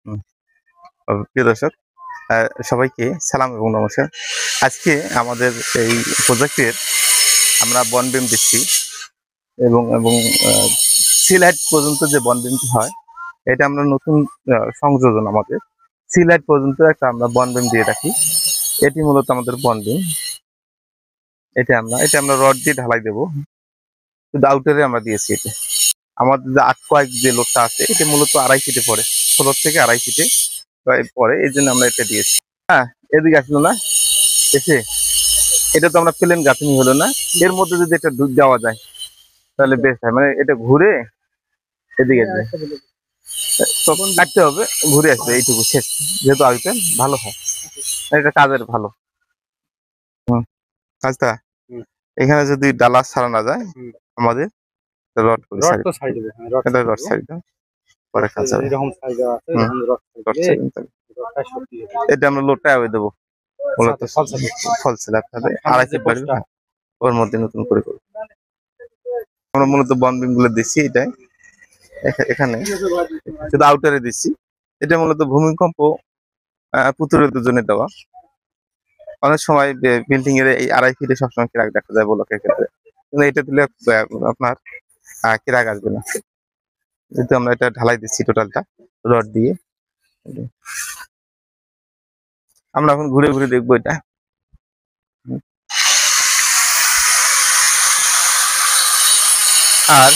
হুম, প্রিয় দর্শক, সবাইকে সালাম এবং নমস্কার। আজকে আমাদের এই প্রজেক্টের আমরা বন বিম দিচ্ছি এবং এবং সিলাইট পর্যন্ত যে বন বিমটি হয়, এটা আমরা নতুন সংযোজন আমাদের সিলাইট পর্যন্ত একটা আমরা বন বিম দিয়ে রাখি। এটি মূলত আমাদের বন বিম। এটা আমরা রড দিয়ে ঢালাই দেবো, শুধু আউটারে আমরা দিয়েছি। এটা আমাদের যে আট কয়েক যে লোডটা আছে, এটা মূলত 2.5 ফিটে পড়ে, 16 থেকে 2.5 ফিটে পড়ে, এই জন্য আমরা এটা দিয়েছি। হ্যাঁ, এদিকে আসলো না এসে, এটা তো আমরা প্লেন গাঁথনি হলো না, এর মধ্যে যদি একটা ডুব দেওয়া যায় তাহলে বেশ হয়, মানে এটা ঘুরে এদিকে আসবে, তখন কাটতে হবে, ঘুরে আসবে, এইটুকু শেষ। যেহেতু আইটেম ভালো হয়, এটা কাজের ভালো। হুম, কাজটা এখানে যদি ডালা ছাড়ানো যায় আমাদের রড করে রড সারি, তো সাইড দেবে, হ্যাঁ রড এটা সাইড রড দেবো। সারি পরে কাজ হবে। এরকম সাইজ আছে, হুম, এরকম রড সাইড রড দিলে সারি রডটা শক্তি হবে। এটা আমরা লোডটা দেবো মূলত সাথে ফল সাথে ফল স্ল্যাব হবে, সামনের 2.5 যে ফিট বাড়বে, পোস্টটা ওর মধ্যে নতুন করে করবো। আমরা মূলত বন বিম গুলো দিচ্ছি এটাই, এখানে শুধু আউটারে দিচ্ছি। এটা মূলত ভূমিকম্প প্রতিরোধের জন্য দেওয়া। অনেক সময় বিল্ডিং এর এই 2.5 ফিটে সবসময় ক্রাক দেখা যায় ব্লকের ক্ষেত্রে, কিন্তু এটা দিলে আপনার ক্রাক আসবে না, যেহেতু আমরা এটা ঢালাই দিচ্ছি টোটালটা রড দিয়ে। আমরা এখন ঘুরে ঘুরে দেখবো এটা। আর